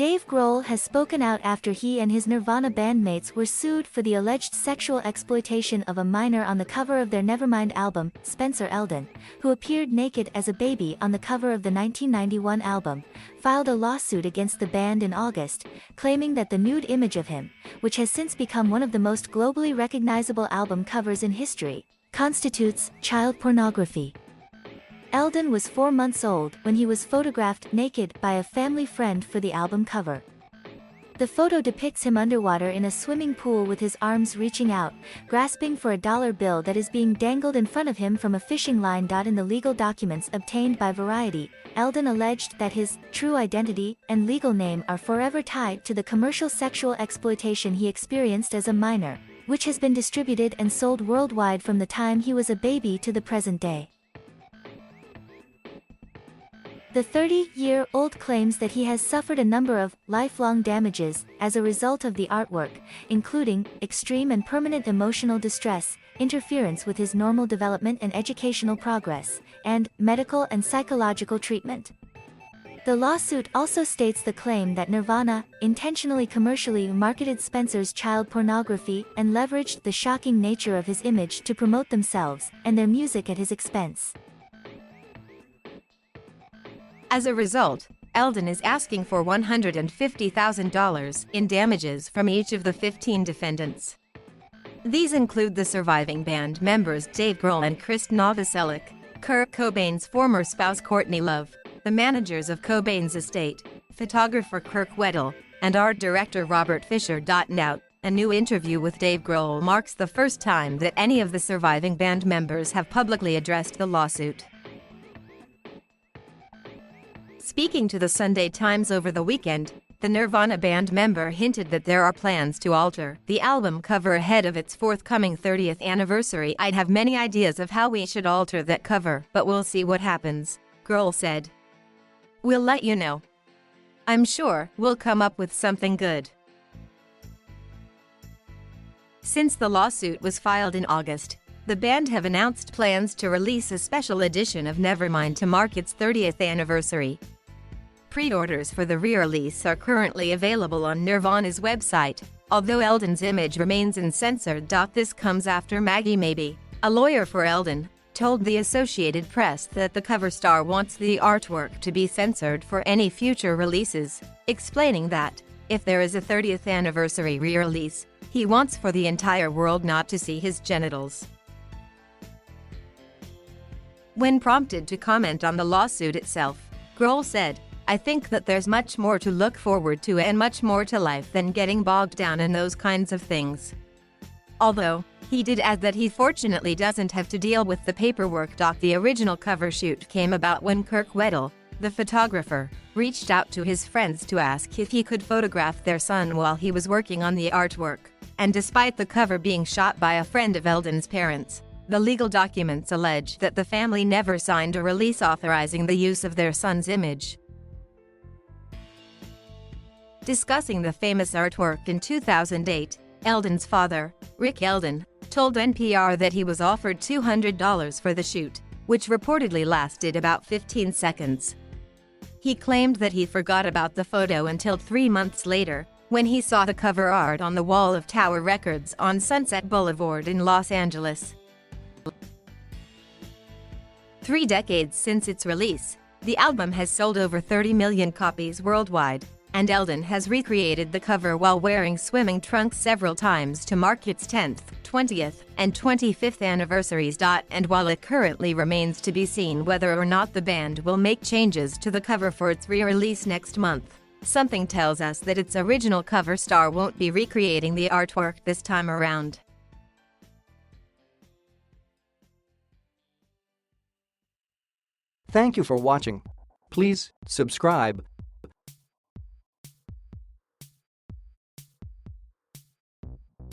Dave Grohl has spoken out after he and his Nirvana bandmates were sued for the alleged sexual exploitation of a minor on the cover of their Nevermind album, Spencer Elden, who appeared naked as a baby on the cover of the 1991 album, filed a lawsuit against the band in August, claiming that the nude image of him, which has since become one of the most globally recognizable album covers in history, constitutes child pornography. Elden was 4 months old when he was photographed naked by a family friend for the album cover. The photo depicts him underwater in a swimming pool with his arms reaching out, grasping for a dollar bill that is being dangled in front of him from a fishing line. In the legal documents obtained by Variety, Elden alleged that his true identity and legal name are forever tied to the commercial sexual exploitation he experienced as a minor, which has been distributed and sold worldwide from the time he was a baby to the present day. The 30-year-old claims that he has suffered a number of lifelong damages as a result of the artwork, including extreme and permanent emotional distress, interference with his normal development and educational progress, and medical and psychological treatment. The lawsuit also states the claim that Nirvana intentionally commercially marketed Spencer's child pornography and leveraged the shocking nature of his image to promote themselves and their music at his expense. As a result, Elden is asking for $150,000 in damages from each of the 15 defendants. These include the surviving band members Dave Grohl and Chris Novoselic, Kurt Cobain's former spouse Courtney Love, the managers of Cobain's estate, photographer Kirk Weddle, and art director Robert Fisher. Now, a new interview with Dave Grohl marks the first time that any of the surviving band members have publicly addressed the lawsuit. Speaking to the Sunday Times over the weekend, the Nirvana band member hinted that there are plans to alter the album cover ahead of its forthcoming 30th anniversary. "I'd have many ideas of how we should alter that cover, but we'll see what happens," Grohl said. "We'll let you know. I'm sure we'll come up with something good." Since the lawsuit was filed in August, the band have announced plans to release a special edition of Nevermind to mark its 30th anniversary. Pre-orders for the re-release are currently available on Nirvana's website, although Elden's image remains uncensored. This comes after Maggie Maybe, a lawyer for Elden, told the Associated Press that the cover star wants the artwork to be censored for any future releases, explaining that, if there is a 30th anniversary re-release, he wants for the entire world not to see his genitals. When prompted to comment on the lawsuit itself, Grohl said, "I think that there's much more to look forward to and much more to life than getting bogged down in those kinds of things." Although, he did add that he fortunately doesn't have to deal with the paperwork. The original cover shoot came about when Kirk Weddle, the photographer, reached out to his friends to ask if he could photograph their son while he was working on the artwork, and despite the cover being shot by a friend of Elden's parents, the legal documents allege that the family never signed a release authorizing the use of their son's image. Discussing the famous artwork in 2008, Elden's father, Rick Elden, told NPR that he was offered $200 for the shoot, which reportedly lasted about 15 seconds. He claimed that he forgot about the photo until 3 months later, when he saw the cover art on the wall of Tower Records on Sunset Boulevard in Los Angeles. 3 decades since its release, the album has sold over 30 million copies worldwide, and Elden has recreated the cover while wearing swimming trunks several times to mark its 10th, 20th, and 25th anniversaries. And while it currently remains to be seen whether or not the band will make changes to the cover for its re-release next month, something tells us that its original cover star won't be recreating the artwork this time around. Thank you for watching. Please subscribe,